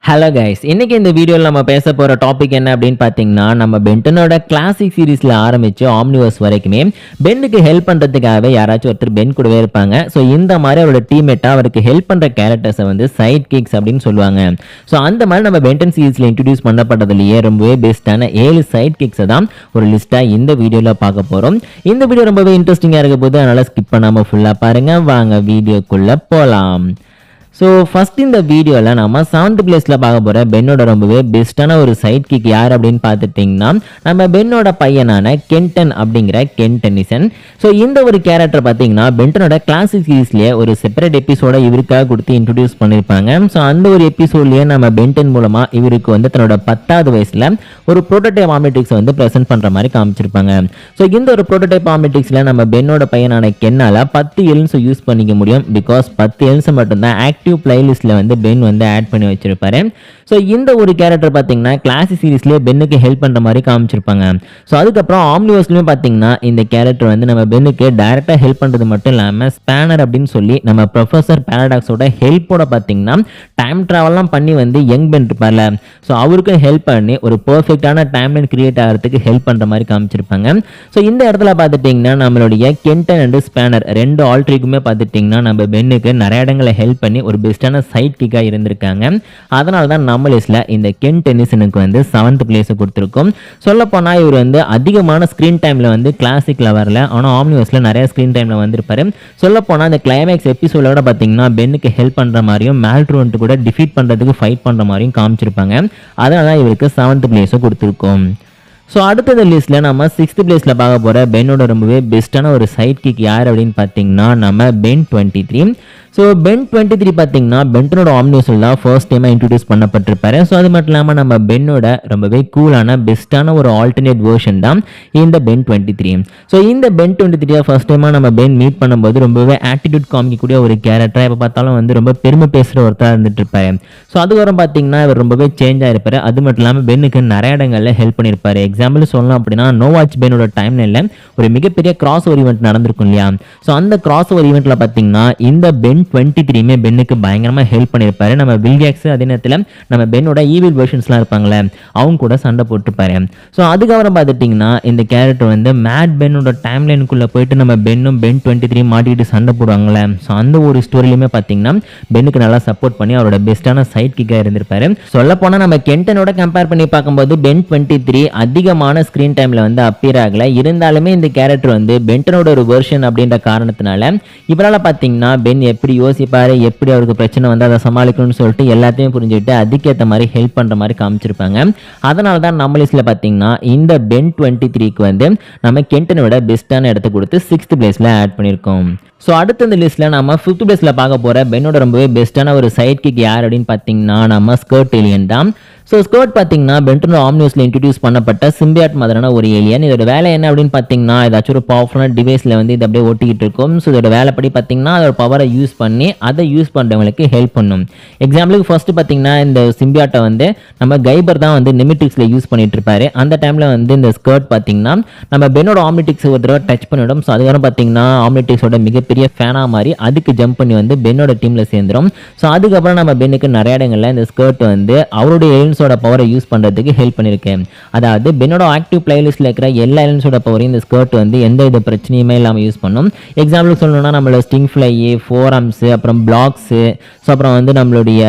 Hello guys, இன்னைக்கு இந்த வீடியோவில் நம்ம பேச போகிற டாபிக் என்ன அப்படின்னு பார்த்தீங்கன்னா, நம்ம பென்டனோட கிளாசிக் சீரீஸில் ஆரம்பித்து ஆம்னிவர்ஸ் வரைக்குமே பென்னுக்கு ஹெல்ப் பண்ணுறதுக்காகவே யாராச்சும் ஒருத்தர் பென் கூடவே இருப்பாங்க. ஸோ இந்த மாதிரி அவரோட டீம்மேட்டாக அவருக்கு ஹெல்ப் பண்ணுற கேரக்டர்ஸை வந்து சைட் கிக்ஸ் அப்படின்னு சொல்லுவாங்க. ஸோ அந்த மாதிரி நம்ம பென்டன் சீரீஸில் இன்ட்ரடியூஸ் பண்ணப்பட்டதுலேயே ரொம்பவே பெஸ்ட்டான 7 சைட் கிக்ஸை தான் ஒரு லிஸ்ட்டாக இந்த வீடியோவில் பார்க்க போகிறோம். இந்த வீடியோ ரொம்பவே இன்ட்ரெஸ்டிங்காக இருக்க போது, அதனால் ஸ்கிப் பண்ணாமல் ஃபுல்லாக பாருங்கள். வாங்க வீடியோக்குள்ளே போகலாம். ஸோ ஃபஸ்ட் இந்த வீடியோவில் நம்ம 7th பிளேஸில் பார்க்க போகிற பென்னோட ரொம்பவே பெஸ்ட்டான ஒரு சைட் கிக் யார் அப்படின்னு பார்த்துட்டிங்கன்னா, நம்ம பென்னோட பையனான கென்டன் அப்படிங்கிற கென் டென்னிசன். ஸோ இந்த ஒரு கேரக்டர் பார்த்தீங்கன்னா பென்டனோட கிளாசிக் சீரீஸ்லேயே ஒரு செப்பரேட் எபிசோட இவருக்காக கொடுத்து இன்ட்ரடியூஸ் பண்ணியிருப்பாங்க. ஸோ அந்த ஒரு எபிசோட்லேயே நம்ம பென்டன் மூலமாக இவருக்கு வந்து தன்னோட 10வது வயசில் ஒரு ப்ரோட்டோடைப் ஆம்னிட்ரிக்ஸை வந்து ப்ரெசென்ட் பண்ணுற மாதிரி காமிச்சிருப்பாங்க. ஸோ இந்த ஒரு ப்ரோட்டோடைப் ஆம்னிட்ரிக்ஸில் நம்ம பென்னோட பையனான கென்னால் 10 எலின்ஸை யூஸ் பண்ணிக்க முடியும். பிகாஸ் 10 எலின்ஸை மட்டும்தான் ஆக்டிவ் பிளேலிஸ்ட்ல வந்து பென் வந்து ஆட் பண்ணி வச்சிருப்பாரு. ஸோ இந்த ஒரு கேரக்டர் பார்த்தீங்கன்னா கிளாசிக் சீரீஸ்லேயே பென்னுக்கு ஹெல்ப் பண்ணுற மாதிரி காமிச்சிருப்பாங்க. ஸோ அதுக்கப்புறம் ஆம்னிவர்ஸ்லையும் பார்த்தீங்கன்னா இந்த கேரக்டர் வந்து நம்ம பென்னுக்கு டைரெக்டாக ஹெல்ப் பண்ணுறது மட்டும் இல்லாமல் ஸ்பேனர் அப்படின்னு சொல்லி நம்ம ப்ரொஃபஸர் பேரடாக்ஸோட ஹெல்ப்போட பார்த்தீங்கன்னா டைம் ட்ராவல்லாம் பண்ணி வந்து யங் பென் இருப்பார்ல, ஸோ அவருக்கும் ஹெல்ப் பண்ணி ஒரு பர்ஃபெக்டான டைம் லைன் கிரியேட் ஆகிறதுக்கு ஹெல்ப் பண்ணுற மாதிரி காமிச்சிருப்பாங்க. ஸோ இந்த இடத்துல பார்த்துட்டிங்கன்னா நம்மளுடைய கென்டன் அண்ட் ஸ்பேனர் 2 ஆல்ட்ரிக்குமே பார்த்துட்டிங்கன்னா நம்ம பென்னுக்கு நிறைய இடங்களை ஹெல்ப் பண்ணி ஒரு பெஸ்ட்டான சைட் கிக்காக இருந்திருக்காங்க. அதனால தான் நம்ம லிஸ்ட்ல இந்த கென் டென்னிசனுக்கு வந்து 7th பிளேஸை கொடுத்துருக்கோம். சொல்லப்போனால் இவர் வந்து அதிகமான ஸ்க்ரீன் டைமில் வந்து கிளாசிக்கில் வரல, ஆனால் ஆம்னிவர்ஸில் நிறைய ஸ்க்ரீன் டைமில் வந்திருப்பாரு. சொல்லப்போனால் இந்த கிளைமேக்ஸ் எபிசோடோட பார்த்தீங்கன்னா பென்னுக்கு ஹெல்ப் பண்ணுற மாதிரியும் மேல்ட்ரோன்ட்டு கூட டிஃபீட் பண்ணுறதுக்கு ஃபைட் பண்ணுற மாதிரியும் காமிச்சிருப்பாங்க. அதனால தான் இவருக்கு 7th பிளேஸை கொடுத்துருக்கோம். ஸோ அடுத்தது லிஸ்ட்டில் நம்ம 6th பிளேஸில் பார்க்க போகிற பென்னோட ரொம்பவே பெஸ்ட்டான ஒரு சைட் கிக் யார் அப்படின்னு பார்த்தீங்கன்னா நம்ம பென் 23. ஸோ பென் 23 பார்த்தீங்கன்னா பென்டனோட ஆம்னிவர்ஸில் தான் ஃபர்ஸ்ட் டைமாக இன்ட்ரடியூஸ் பண்ணப்பட்டிருப்பாரு. ஸோ அது மட்டும் இல்லாமல் நம்ம பென்னோட ரொம்பவே கூலான பெஸ்ட்டான ஒரு ஆல்டர்னேட் வேர்ஷன் தான் இந்த பென் 23. ஸோ இந்த பென் 23 ஃபர்ஸ்ட் டைமாக நம்ம பென் மீட் பண்ணும்போது ரொம்பவே ஆட்டிடியூட் காமிக்கக்கூடிய ஒரு கேரக்டராக எப்போ பார்த்தாலும் வந்து ரொம்ப பெருமை பேசுகிற ஒருத்தராக இருந்துட்டு இருப்பாரு. ஸோ அதுக்கப்புறம் பார்த்தீங்கன்னா இவர் ரொம்பவே சேஞ்ச் ஆகிருப்பாரு. அது மட்டும் இல்லாமல் பென்னுக்கு நிறைய இடங்களில் ஹெல்ப் பண்ணியிருப்பாரு. எக்ஸாம்பிள் சொல்லலாம் அப்படின்னா நோ வாட்ச் பென்னோட டைம்ல ஒரு மிகப்பெரிய கிராஸ் ஓவர் ஈவெண்ட் நடந்திருக்கும் இல்லையா. ஸோ அந்த கிராஸ் ஓவர் ஈவெண்ட்டில் பார்த்தீங்கன்னா இந்த பென் 23 பென்னுக்கு பயங்கரமாக ஹெல்ப் பண்ணியிருப்பாரு. நம்ம வில்கேக்ஸ் அதே நேரத்தில் நம்ம பென்னோட ஈவில் வெர்ஷன்ஸ்லாம் இருப்பாங்களே அவங்க கூட சண்டை போட்டிருப்பாரு. ஸோ அதுக்கப்புறம் பார்த்துட்டிங்கன்னா இந்த கேரக்டர் வந்து மேட் பென்னோட டைம் லைனுக்குள்ளே போயிட்டு நம்ம பென்னும் பென் 23 மாட்டிக்கிட்டு சண்டை போடுவாங்களே. ஸோ அந்த ஒரு ஸ்டோரியிலுமே பார்த்தீங்கன்னா பென்னுக்கு நல்லா சப்போர்ட் பண்ணி அவரோட பெஸ்ட்டான சைட் கிக்காக இருந்திருப்பாரு. சொல்லப்போனால் நம்ம கென்டனோட கம்பேர் பண்ணி பார்க்கும்போது பென் 23 அதிகமான ஸ்க்ரீன் டைமில் வந்து அப்பியர் ஆகலை. இருந்தாலுமே இந்த கேரக்டர் வந்து பென்டனோட ஒரு வெர்ஷன் அப்படின்ற காரணத்தினால இவரால் பார்த்தீங்கன்னா பென் எப்படி யோசிப்பாரு, எப்படி அவருக்கு பிரச்சனை வந்து அதை சமாளிக்கணும்னு சொல்லிட்டு எல்லாத்தையும் புரிஞ்சுக்கிட்டு அதுக்கேற்ற மாதிரி ஹெல்ப் பண்ணுற மாதிரி காமிச்சிருப்பாங்க. அதனால தான் நம்ம லிஸ்ட்டில் பார்த்தீங்கன்னா இந்த பென் 23க்கு வந்து நம்ம கென்டனோட பெஸ்ட்டான இடத்த கொடுத்து 6th பிளேஸில் ஆட் பண்ணியிருக்கோம். ஸோ அடுத்த இந்த லிஸ்ட்டில் நம்ம 5th பிளேஸில் பார்க்க போகிற பென்னோட ரொம்பவே பெஸ்ட்டான ஒரு சைட் கிக் யார் அப்படின்னு பார்த்தீங்கன்னா நம்ம ஸ்கர்ட் ஏலியன் தான். ஸோ ஸ்கர்ட் பார்த்தீங்கன்னா பென்டனோட ஆம்னிவர்ஸில் இன்ட்ரடியூஸ் பண்ணப்பட்ட சிம்பியாட் மாதிரியான ஒரு ஏலியன். இதோட வேலை என்ன அப்படின்னு பார்த்தீங்கன்னா ஏதாச்சும் ஒரு பவர்ஃபுல்லான டிவைஸில் வந்து இது அப்படியே ஓட்டிக்கிட்டு இருக்கும். ஸோ இதோட வேலைப்படி பார்த்தீங்கன்னா அதோட பவரை யூஸ் பண்ணி அதை யூஸ் பண்ணுறவங்களுக்கு ஹெல்ப் பண்ணும். எக்ஸாம்பிளுக்கு ஃபர்ஸ்ட் பார்த்தீங்கன்னா இந்த சிம்பியாட்டை வந்து நம்ம கைபர் தான் வந்து நிமிட்ரிக்ஸில் யூஸ் பண்ணிட்டு இருப்பாரு. அந்த டைமில் வந்து இந்த ஸ்கர்ட் பார்த்தீங்கன்னா நம்ம பென்னோட ஆம்னிட்ரிக்ஸ் ஒரு தடவை டச் பண்ணிவிடும். ஸோ அதுக்கப்புறம் பார்த்தீங்கன்னா ஆம்னிட்ரிக்ஸோட மிகப்பெரிய ஃபேனாக மாதிரி அதுக்கு ஜம்ப் பண்ணி வந்து பென்னோட டீமில் சேர்ந்துடும். ஸோ அதுக்கப்புறம் நம்ம பென்னுக்கு நிறைய இடங்களில் இந்த ஸ்கர்ட் வந்து அவருடைய எலிமெண்ட்ஸோட பவரை யூஸ் பண்ணுறதுக்கு ஹெல்ப் பண்ணியிருக்கேன். அதாவது பென்னோட ஆக்டிவ் பிளேலிஸ்ட்டில் இருக்கிற எல்லா எலிமெண்ட்ஸோட பவரையும் இந்த ஸ்கர்ட் வந்து எந்த வித பிரச்சனையுமே இல்லாமல் யூஸ் பண்ணும். எக்ஸாம்பிளுக்கு சொல்லணும்னா நம்மளோட ஸ்டிங் ஃப்ளை, ஃபோர் ஆர்ம்ஸு, அப்புறம் பிளாக்ஸு, ஸோ அப்புறம் வந்து நம்மளுடைய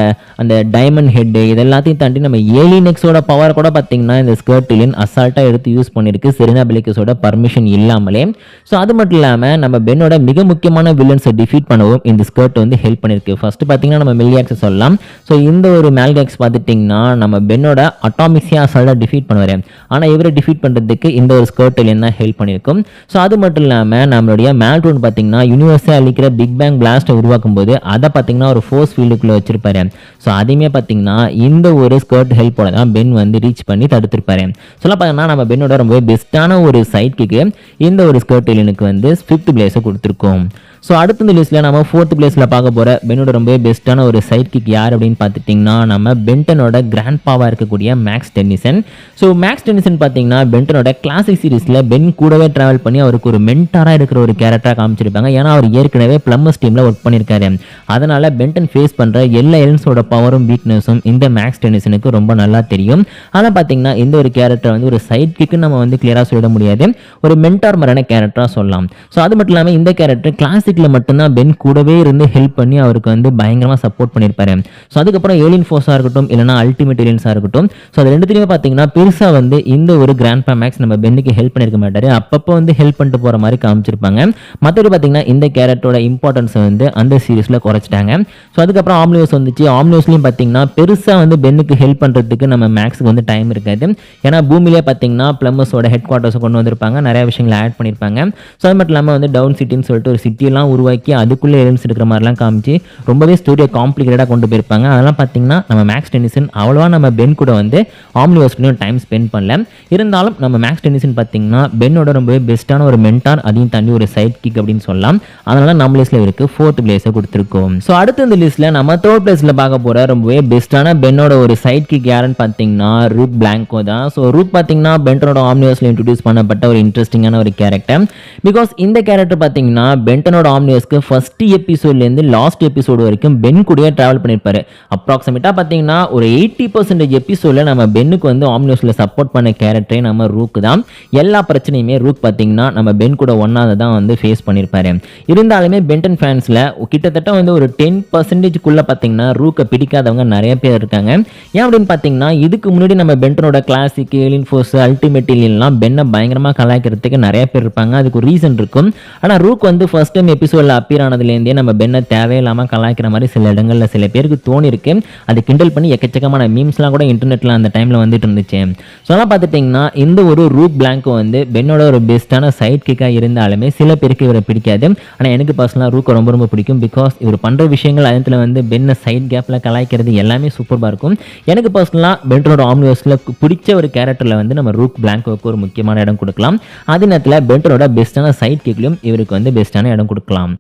அந்த டைமண்ட் ஹெட்டு இதெல்லாத்தையும் தாண்டி நம்ம ஏலினெக்ஸோட பவர் கூட பார்த்தீங்கன்னா இந்த ஸ்கர்ட்டிலின் அசால்ட்டாக எடுத்து யூஸ் பண்ணியிருக்கு செரினா பிலிக்கஸோட பர்மிஷன் இல்லாமலே. ஸோ அது மட்டும் இல்லாமல் நம்ம பென்னோட மிக முக்கியமான வில்லன்ஸை டிஃபீட் பண்ணவும் இந்த ஸ்கர்ட் வந்து ஹெல்ப் பண்ணியிருக்கு. ஃபர்ஸ்ட் பார்த்தீங்கன்னா நம்ம மில்லியாக்ஸை சொல்லலாம். ஸோ இந்த ஒரு மேல்கேக்ஸ் பார்த்துட்டிங்கன்னா நம்ம பென்னோட அட்டாமிக்ஸியாக அசால்ட்டாக டிஃபீட் பண்ணுவார். ஆனால் இவரை டிஃபீட் பண்ணுறதுக்கு இந்த ஒரு ஸ்கர்ட்டில் என்ன ஹெல்ப் பண்ணியிருக்கும். ஸோ அது மட்டும் இல்லாமல் நம்மளுடைய மேல்ட்ரோன் பார்த்தீங்கன்னா யூனிவர்ஸை அழிக்கிற பிக் பேங் பிளாஸ்ட்டை உருவாக்கும் போது அதை பார்த்தீங்கன்னா ஒரு ஃபோர்ஸ் ஃபீல்டுக்குள்ளே வச்சிருப்பாரு. ஸோ அதையுமே பார்த்தீங்கன்னா இந்த ஒரு ஸ்கர்ட் ஹெல்ப்போட தான் பென் வந்து ரீச் பண்ணி தடுத்திருப்பாரு. சொல்ல பார்த்தீங்கன்னா நம்ம பென்னோட ரொம்பவே பெஸ்ட்டான ஒரு சைட் கிக்கு இந்த ஒரு ஸ்கர்ட் எலியனுக்கு வந்து 5th பிளேஸை கொடுத்துருக்கோம். ஸோ அடுத்த இந்த லிஸ்ட்டில் நம்ம 4th பிளேஸில் பார்க்க போகிற பென்னோட ரொம்ப பெஸ்ட்டான ஒரு சைட் கிக் யார் அப்படின்னு பார்த்துட்டிங்கன்னா நம்ம பென்டனோட கிராண்ட் பாவாக இருக்கக்கூடிய Max Tennyson. So Max Tennyson பார்த்தீங்கன்னா பென்டனோட கிளாசிக் சீரிஸில் பென் கூடவே ட்ராவல் பண்ணி அவருக்கு ஒரு மென்டாராக இருக்கிற ஒரு கேரக்டராக காமிச்சிருப்பாங்க. ஏன்னா அவர் ஏற்கனவே பிளம்பர்ஸ் டீமில் ஒர்க் பண்ணியிருக்காரு. அதனால் பென்டன் ஃபேஸ் பண்ணுற எல்லா எலிமெண்ட்ஸோட பவரும் வீக்னஸும் இந்த மேக்ஸ் டென்னிசனுக்கு ரொம்ப நல்லா தெரியும். ஆனால் பார்த்தீங்கன்னா இந்த ஒரு கேரக்டர் வந்து ஒரு சைட் கிக்கு நம்ம வந்து கிளியராக சொல்லிட முடியாது, ஒரு மென்டார் மாதிரியான கேரக்டராக சொல்லலாம். ஸோ அது மட்டும் இல்லாமல் இந்த கேரக்டர் கிளாசிக்கில் மட்டும்தான் பென் கூடவே இருந்து ஹெல்ப் பண்ணி அவருக்கு வந்து பயங்கரமாக சப்போர்ட் பண்ணியிருப்பாரு. ஸோ அதுக்கப்புறம் ஏலியன் ஃபோர்ஸாக இருக்கட்டும் இல்லைனா அல்டிமேட் ஏலியன்ஸாக இருக்கட்டும், ஸோ அது ரெண்டுத்தையுமே பார்த்தீங்கன்னா பெருசாக வந்து இந்த ஒரு கிராண்ட் பா மேக்ஸ் நம்ம பென்னுக்கு ஹெல்ப் பண்ணியிருக்க மாட்டார். அப்பப்போ வந்து ஹெல்ப் பண்ணிட்டு போகிற மாதிரி காமிச்சிருப்பாங்க. மற்றபடி பார்த்தீங்கன்னா இந்த கேரக்டரோட இம்பார்ட்டன்ஸை வந்து அந்த சீரிஸில் குறைச்சிட்டாங்க. ஸோ அதுக்கப்புறம் ஆம்னிவர்ஸ் வந்துச்சு. ஆம்னிவர்ஸ்லையும் பார்த்தீங்கன்னா பெருசாக வந்து பென்னுக்கு ஹெல்ப் பண்ணுறதுக்கு நம்ம மேக்ஸுக்கு வந்து டைம் இருக்காது. ஏன்னா பூமியிலே பார்த்தீங்கன்னா பிளம்பர்ஸோட ஹெட் குவார்ட்டர்ஸை கொண்டு வந்திருப்பாங்க, நிறைய விஷயங்களை ஆட் பண்ணியிருப்பாங்க. ஸோ அது மட்டும் இல்லாமல் வந்து டவுன் சிட்டின்னு சொல்லிட்டு ஒரு சிட்டியெல்லாம் உருவாக்கி அதுக்குள்ளே எலிமெண்ட்ஸ் இருக்கிற மாதிரிலாம் காமிச்சு ரொம்பவே ஸ்டோரியை காம்ப்ளிகேட்டடாக கொண்டு போயிருப்பாங்க. அதெல்லாம் பார்த்தீங்கன்னா நம்ம மேக்ஸ் டென்னிசன் அவ்வளோவா நம்ம பென் கூட வந்து ஆம்னிவர்ஸ்லையும் டைம் ஸ்பெண்ட் பண்ணல. இருந்தாலும் நம்ம மேக்ஸ் டென்னிசன் பார்த்தீங்கன்னா பென்னோட ரொம்பவே பெஸ்ட்டான ஒரு மென்டார், அதையும் தாண்டி ஒரு சைட் கிக் அப்படின்னு சொல்லலாம். அதனால நம்ம லிஸ்ட்ல இருக்கு 4th பிளேஸை கொடுத்துருக்கோம். ஸோ அடுத்த இந்த லிஸ்ட்ல நம்ம 3rd பிளேஸ்ல பார்க்க போற ரொம்பவே பெஸ்ட்டான பென்னோட ஒரு சைட் கிக் யாருன்னு பார்த்தீங்கன்னா ரூக் பிளாங்கோ தான். ஸோ ரூக் பார்த்தீங்கன்னா பென்டனோட ஆம்னிவர்ஸ்ல இன்ட்ரோடியூஸ் பண்ணப்பட்ட ஒரு இன்ட்ரெஸ்டிங்கான ஒரு கேரக்டர். பிகாஸ் இந்த கேரக்டர் பார்த்தீங்கன்னா பென்டனோட ஆம்னிவர்ஸ்க்கு ஃபர்ஸ்ட் எபிசோட்லேருந்து லாஸ்ட் எபிசோடு வரைக்கும் பென் கூடயே டிராவல் பண்ணியிருப்பாரு. அப்ராக்சிமேட்டாக பார்த்தீங்கன்னா ஒரு 80% எபிசோட்ல நம்ம பென்னுக்கு வந்து ஆம்னிவர்ஸ்ல சப்போர்ட் பண்ண கேரக்டரே நம்ம ரூக் தான். எல்லா பிரச்சனையுமே ரூக் பார்த்தீங்கன்னா நம்ம பென் கூட ஒன்னாக தான் வந்து ஃபேஸ் பண்ணியிருப்பாரு. இருந்தாலுமே பென்டன் ஃபேன்ஸில் கிட்டத்தட்ட வந்து ஒரு 10%க்குள்ளே பார்த்தீங்கன்னா ரூக்கை பிடிக்காதவங்க நிறைய பேர் இருக்காங்க. ஏன் அப்படின்னு பார்த்தீங்கன்னா இதுக்கு முன்னாடி நம்ம பென்டனோட கிளாசிக் ஏலியன் ஃபோர்ஸ் அல்டிமேட் ஏலியன்லாம் பென்னை பயங்கரமாக கலாய்க்கிறதுக்கு நிறைய பேர் இருப்பாங்க. அதுக்கு ஒரு ரீசன் இருக்கும். ஆனால் ரூக் வந்து ஃபர்ஸ்ட் டைம் எபிசோடில் அப்பியர் ஆனதுலேருந்தே நம்ம பென்னை தேவையில்லாமல் கலாய்க்கிற மாதிரி சில இடங்களில் சில பேருக்கு தோணி இருக்கு. அது கிண்டல் பண்ணி எக்கச்சக்கமான மீம்ஸ்லாம் கூட இன்டர்நெட்டில் அந்த டைமில் வந்துட்டு இருந்துச்சு. ஸோ அதெல்லாம் பார்த்துட்டிங்கன்னா இந்த ஒரு ரூக் பிளாங்கோ வந்து பென்னோட ஒரு பெஸ்ட்டான சைட் கிக்காக இருந்தாலுமே சில பேருக்கு இவரை பிடிக்காது. ஆனால் எனக்கு பர்சனலாக ரூக்கை ரொம்ப ரொம்ப பிடிக்கும். பிகாஸ் இவர் பண்ணுற விஷயங்கள் அதில் வந்து பென்னை சைட் கேப்பில் கலாய்க்கிறது எல்லாமே சூப்பராக இருக்கும். எனக்கு பர்சனலாக பென்டனோட ஆம்னிவர்ஸில் பிடிச்ச ஒரு கேரக்டரில் வந்து நம்ம ரூக் பிளாங்கோவுக்கு ஒரு முக்கியமான இடம் கொடுக்கலாம். அதே நேரத்தில் பென்டனோட பெஸ்ட்டான சைட் கிக்லையும் இவருக்கு வந்து பெஸ்ட்டான இடம் கொடுக்கலாம்.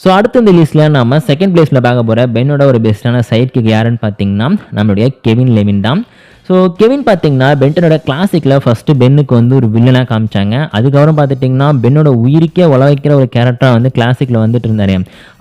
ஸோ அடுத்த இந்த லிஸ்ட்டில் நம்ம 2nd பிளேஸில் பார்க்க போகிற பென்னோட ஒரு பெஸ்ட்டான சைட் கிக் யாருன்னு பார்த்தீங்கன்னா நம்மளுடைய கெவின் லெவின் தான். ஸோ கெவின் பார்த்தீங்கன்னா பென்டனோட கிளாசிக்கில் ஃபஸ்ட்டு பென்னுக்கு வந்து ஒரு வில்லனாக காமிச்சாங்க. அதுக்கப்புறம் பார்த்துட்டிங்கன்னா பென்னோட உயிருக்கே உழ வைக்கிற ஒரு கேரக்டராக வந்து கிளாசிக்கில் வந்துட்டு இருந்தார்.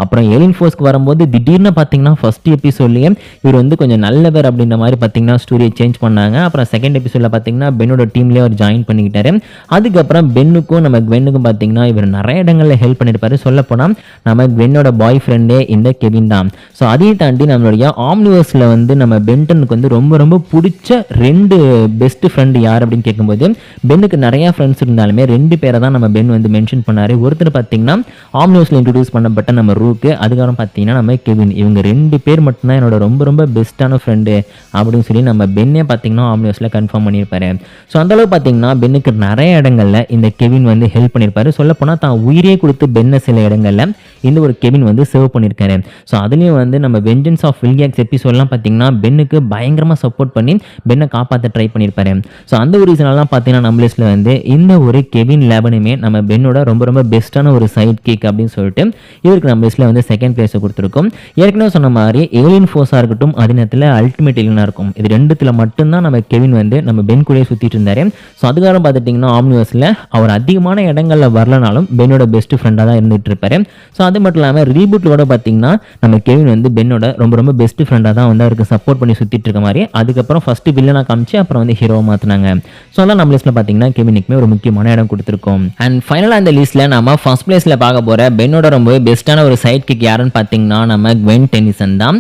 அப்புறம் ஏலியன் ஃபோர்ஸ்க்கு வரும்போது திடீர்னு பார்த்தீங்கன்னா ஃபஸ்ட் எபிசோட்லேயே இவர் வந்து கொஞ்சம் நல்லவர் அப்படின்ற மாதிரி பார்த்தீங்கன்னா ஸ்டோரியை சேஞ்ச் பண்ணாங்க. அப்புறம் 2nd எபிசோடில் பார்த்தீங்கன்னா பென்னோட டீம்லேயே அவர் ஜாயின் பண்ணிக்கிட்டாரு. அதுக்கப்புறம் பென்னுக்கும் நம்ம குவென்னுக்கும் பார்த்தீங்கன்னா இவர் நிறைய இடங்களில் ஹெல்ப் பண்ணியிருப்பாரு. சொல்லப்போனால் நம்ம குவென்னோட பாய் ஃப்ரெண்டே இந்த கெவின் தான். ஸோ அதையும் தாண்டி நம்மளுடைய ஆம்னிவர்ஸில் வந்து நம்ம பென்டனுக்கு வந்து ரொம்ப ரொம்ப பிடிச்ச 2 பெஸ்ட் ஃப்ரெண்ட் யார் அப்படின்னு கேட்கும்போது பென்னுக்கு நிறைய ஃப்ரெண்ட்ஸ் இருந்தாலுமே 2 பேரை தான் நம்ம பென் வந்து மென்ஷன் பண்ணாரு. ஒருத்தர் பார்த்தீங்கன்னா ஆம்னிவர்ஸில் இன்ட்ரோடியூஸ் பண்ணப்பட்ட நம்ம ரூக்கு, அதுக்கப்புறம் பார்த்தீங்கன்னா நம்ம கெவின். இவங்க 2 பேர் மட்டும்தான் என்னோட ரொம்ப ரொம்ப பெஸ்ட்டான ஃப்ரெண்டு அப்படின்னு சொல்லி நம்ம பென்னே பார்த்தீங்கன்னா ஆம்னிவர்ஸில் கன்ஃபார்ம் பண்ணியிருப்பாரு. ஸோ அந்தளவு பார்த்தீங்கன்னா பென்னுக்கு நிறைய இடங்களில் இந்த கெவின் வந்து ஹெல்ப் பண்ணியிருப்பாரு. சொல்லப்போனால் தான் உயிரே கொடுத்து பென்னை சில இடங்களில் இந்த ஒரு கெவின் வந்து சர்வ் பண்ணியிருக்காரு. ஸோ அதுலேயும் வந்து நம்ம வெஞ்சன்ஸ் ஆஃப் வில்கியாக்ஸ் எபிசோட்லாம் பார்த்தீங்கன்னா பென்னுக்கு பயங்கரமாக சப்போர்ட் பண்ணி பென்னை காப்பாற்ற ட்ரை பண்ணியிருப்பாரு. ஸோ அந்த ஒரு ரீசனெல்லாம் பார்த்தீங்கன்னா நம்ம லிஸ்ட்டில் வந்து இந்த ஒரு கெவின் லேபனுமே நம்ம பென்னோட ரொம்ப ரொம்ப பெஸ்ட்டான ஒரு சைட் கிக் அப்படின்னு சொல்லிட்டு இவருக்கு நம்ம லிஸ்ட்டில் வந்து 2nd பிளேஸை கொடுத்துருக்கோம். ஏற்கனவே சொன்ன மாதிரி ஏலியன் ஃபோர்ஸாக இருக்கட்டும், அதே நேரத்தில் அல்டிமேட் ஏலியனாக இருக்கும், இது 2த்துல மட்டும்தான் நம்ம கெவின் வந்து நம்ம பென் கூடயே சுற்றிட்டு இருந்தார். ஸோ அதுக்காரம் பார்த்துட்டிங்கன்னா ஆம்னிவர்ஸில் அவர் அதிகமான இடங்களில் வரலனாலும் பென்னோட பெஸ்ட் ஃப்ரெண்டாக தான் இருந்துகிட்டு இருப்பார். ஸோ அது மட்டும் இல்லாமல் ரீபூட்டோட பார்த்தீங்கன்னா நம்ம கெவின் வந்து பென்னோட ரொம்ப ரொம்ப பெஸ்ட் ஃப்ரெண்டாக தான் வந்து அவருக்கு சப்போர்ட் பண்ணி சுற்றிட்டு இருக்க மாதிரி. அதுக்கப்புறம் ஃபஸ்ட்டு வில்லனாக காமிச்சு அப்புறம் வந்து ஹீரோவை மாற்றினாங்க. ஸோ அதெல்லாம் நம்ம லிஸ்ட்டில் பார்த்தீங்கன்னா கெவினுக்குமே ஒரு முக்கியமான இடம் கொடுத்துருக்கோம். அண்ட் ஃபைனலாக இந்த லிஸ்ட்டில் நம்ம ஃபர்ஸ்ட் பிளேஸில் பார்க்க போகிற பென்னோட ரொம்ப பெஸ்ட்டான ஒரு சைட் கிக் யாருன்னு பார்த்தீங்கன்னா நம்ம குவென் டென்னிசன் தான்.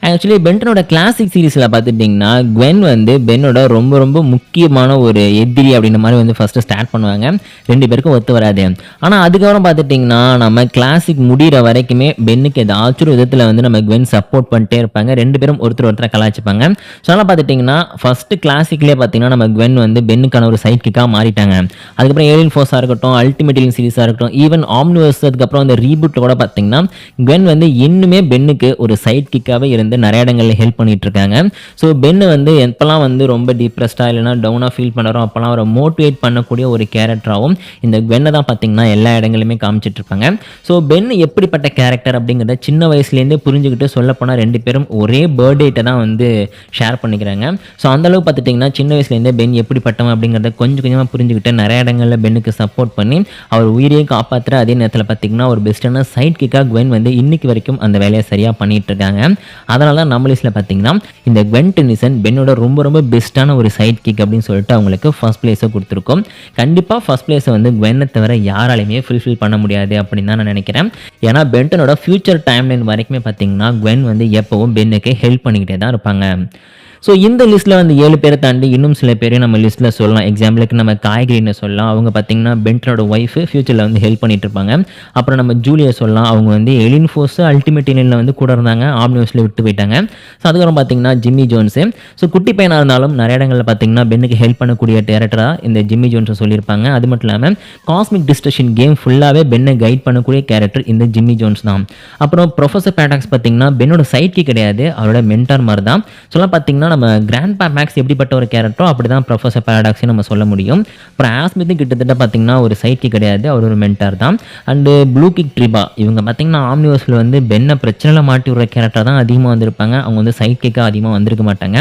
ஆக்சுவலி பென்டனோட கிளாசிக் சீரிஸில் பார்த்துட்டிங்கன்னா குவென் வந்து பென்னோட ரொம்ப ரொம்ப முக்கியமான ஒரு எதிரி அப்படின்ற மாதிரி வந்து ஃபஸ்ட்டு ஸ்டார்ட் பண்ணுவாங்க. 2 பேருக்கும் ஒத்து வராது. ஆனால் அதுக்கப்புறம் பார்த்துட்டிங்கன்னா நம்ம கிளாசிக் முடிகிற வரைக்குமே பென்னுக்கு ஏதாச்சும் ஒரு விதத்தில் வந்து நம்ம குவென் சப்போர்ட் பண்ணிட்டே இருப்பாங்க. 2 பேரும் ஒருத்தரை கலாய்ச்சிப்பாங்க. ஸோ அதெல்லாம் பார்த்துட்டிங்கன்னா ஃபஸ்ட்டு கிளாசிக்லேயே பார்த்தீங்கன்னா நம்ம குவென் வந்து பென்னுக்கான ஒரு சைட் கிக்காக மாறிட்டாங்க. அதுக்கப்புறம் ஏலியன் ஃபோர்ஸாக இருக்கட்டும், அல்டிமேட் ஏலியன் சீரிஸாக இருக்கட்டும், ஈவன் ஆம்னிவர்ஸ், அதுக்கப்புறம் அந்த ரீபூட்டில் கூட பார்த்தீங்கன்னா குவென் வந்து இன்னுமே பென்னுக்கு ஒரு சைட் கிக்காகவே இருந்து வந்து நிறைய இடங்களில் ஹெல்ப் பண்ணிட்டு இருக்காங்க. ஸோ பென் வந்து எப்போல்லாம் வந்து ரொம்ப டிப்ரெஸ்டாக இல்லைனா டவுனாக ஃபீல் பண்ணுறோம் அப்போல்லாம் அவரை மோட்டிவேட் பண்ணக்கூடிய ஒரு கேரக்டராகவும் இந்த பென்னை தான் பார்த்தீங்கன்னா எல்லா இடங்களிலுமே காமிச்சிட்டு இருப்பாங்க. ஸோ பென் எப்படிப்பட்ட கேரக்டர் அப்படிங்கிறத சின்ன வயசுலேருந்தே புரிஞ்சுக்கிட்டு சொல்லப்போனால் 2 பேரும் ஒரே பர்த்டேட்டை தான் வந்து ஷேர் பண்ணிக்கிறாங்க. ஸோ அந்தளவு பார்த்துட்டிங்கன்னா சின்ன வயசுலேருந்தே பென் எப்படிப்பட்டவன் அப்படிங்கிறத கொஞ்சம் கொஞ்சமாக புரிஞ்சுக்கிட்டு நிறைய இடங்களில் பென்னுக்கு சப்போர்ட் பண்ணி அவர் உயிரையும் காப்பாற்றுற அதே நேரத்தில் பார்த்திங்கன்னா ஒரு பெஸ்ட்டான சைட் கிக்காக குவென் வந்து இன்னைக்கு வரைக்கும் அந்த வேலையை சரியாக பண்ணிட்டு இருக்காங்க. அதனால தான் நம்ம லிஸ்ட்டில் பார்த்திங்கன்னா இந்த குவென் டென்னிசன் பென்னோட ரொம்ப ரொம்ப பெஸ்ட்டான ஒரு சைட் கிக் அப்படின்னு சொல்லிட்டு அவங்களுக்கு ஃபர்ஸ்ட் பிளேஸை கொடுத்துருக்கோம். கண்டிப்பாக ஃபர்ஸ்ட் பிளேஸை வந்து குவென்னை தவிர யாராலையுமே ஃபுல்ஃபில் பண்ண முடியாது அப்படின்னு தான் நான் நினைக்கிறேன். ஏன்னா பென்டனோட ஃபியூச்சர் டைம்லைன் வரைக்குமே பார்த்திங்கன்னா குவென் வந்து எப்போவும் பென்னுக்கு ஹெல்ப் பண்ணிக்கிட்டே தான் இருப்பாங்க. ஸோ இந்த லிஸ்ட்டில் வந்து 7 பேரை தாண்டி இன்னும் சில பேரையும் நம்ம லிஸ்ட்டில் சொல்லலாம். எக்ஸாம்பிளுக்கு நம்ம காய்கறின்னு சொல்லலாம். அவங்க பார்த்திங்கன்னா பென்டனோட ஒய்ஃபு ஃபியூச்சரில் வந்து ஹெல்ப் பண்ணிட்டு இருப்பாங்க. அப்புறம் நம்ம ஜூலியை சொல்லலாம். அவங்க வந்து எலின் ஃபோர்ஸ் அல்டிமேட் டீனில் வந்து கூட இருந்தாங்க, ஆம்னிவர்ஸில் விட்டு போயிட்டாங்க. ஸோ அதுக்கப்புறம் பார்த்திங்கன்னா ஜிம்மி ஜோன்ஸு. ஸோ குட்டி பையனாக இருந்தாலும் நிறைய இடங்களில் பார்த்திங்கன்னா பென்னுக்கு ஹெல்ப் பண்ணக்கூடிய டேரக்டராக இந்த ஜிம்மி ஜோன்ஸை சொல்லியிருப்பாங்க. அது மட்டும் இல்லாமல் காஸ்மிக் டிஸ்ட்ரக்ஷன் கேம் ஃபுல்லாகவே பென்னை கைட் பண்ணக்கூடிய கேரக்டர் இந்த ஜிம்மி ஜோன்ஸ் தான். அப்புறம் ப்ரொஃபஸர் பேடாக்ஸ் பார்த்திங்கன்னா பென்னோட சைட்கி கிடையாது, அவரோட மென்டார் மாதிரி தான். சொல்லலாம் பார்த்திங்கன்னா நம்ம கிராண்ட்பா மேக்ஸ் எப்படிப்பட்ட ஒரு கேரக்டரோ அப்படி தான் ப்ரொஃபஸர் பேராடாக்ஸையும் நம்ம சொல்ல முடியும். அப்புறம் ஆஸ்மித்தும் கிட்டத்தட்ட பார்த்திங்கன்னா ஒரு சைட்கி கிடையாது, அவர் ஒரு மென்டார் தான். அண்டு ப்ளூ கிக் ட்ரிபா இவங்க பார்த்திங்கன்னா ஆம்னிவர்ஸில் வந்து பென்னை பிரச்சனையில் மாட்டி விடுற கேரக்டர் தான் அதிகமாக வந்திருப்பாங்க. அவங்க வந்து சைட் கிக்காக அதிகமாக வந்திருக்க மாட்டாங்க.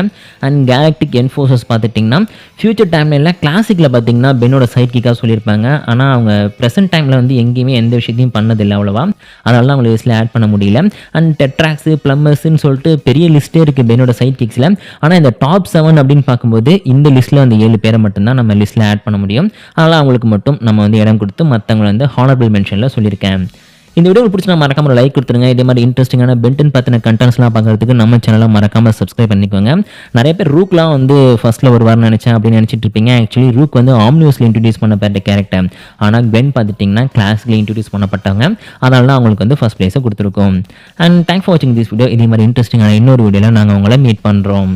அண்ட் கேலக்டிக் என்ஃபோர்ஸஸ் பார்த்துட்டிங்கன்னா ஃபியூச்சர் டைமில் கிளாசிக்கில் பார்த்திங்கன்னா பென்னோட சைட் கிக்காக சொல்லியிருப்பாங்க. ஆனால் அவங்க ப்ரெசென்ட் டைமில் வந்து எங்கேயுமே எந்த விஷயத்தையும் பண்ணதில்லை அவ்வளோவா, அதனால தான் அவங்க லிஸ்ட்டில் ஆட் பண்ண முடியல. அண்ட் டெட்ராக்ஸு ப்ளம்மர்ஸ்ன்னு சொல்லிட்டு பெரிய லிஸ்ட்டே இருக்குது பென்னோட சைட் கிக்ஸில். ஆனால் இந்த டாப் 7 அப்படின்னு பார்க்கும்போது இந்த லிஸ்ட்டில் வந்து 7 பேரை மட்டும்தான் நம்ம லிஸ்ட்டில் ஆட் பண்ண முடியும். அதனால் அவங்களுக்கு மட்டும் நம்ம வந்து இடம் கொடுத்து மற்றவங்களை வந்து ஹானரபிள் மென்ஷனில் சொல்லியிருக்கேன். இந்த வீடியோ பிடிச்சா மறக்காம லைக் கொடுத்துருங்க. இதே மாதிரி இன்ட்ரெஸ்டிங்கான பென்டன் பற்றின கண்டென்ட்ஸ்லாம் பார்க்கறதுக்கு நம்ம சேனலை மறக்காம சப்ஸ்கிரைப் பண்ணிக்கோங்க. நிறைய பேர் ரூக்லாம் வந்து ஃபர்ஸ்ட்டில் ஒரு வாரம் நினச்சேன் அப்படின்னு நினச்சிட்டு இருப்பீங்க. ஆக்சுவலி ரூக் வந்து ஆம்னிவர்ஸில் இன்ட்ரடியூஸ் பண்ணப்பட்ட கேரக்டர். ஆனால் பென் பார்த்துட்டிங்கன்னா கிளாஸில் இன்ட்ரடியூஸ் பண்ணப்பட்டாங்க. அதனால தான் அவங்களுக்கு வந்து ஃபர்ஸ்ட் பிளேஸை கொடுத்துருக்கோம். அண்ட் தேங்க்ஸ் ஃபார் வாட்சிங் திஸ் வீடியோ. இதே மாதிரி இன்ட்ரெஸ்டிங்கான இன்னொரு வீடியோவில் நாங்கள் உங்களை மீட் பண்ணுறோம்.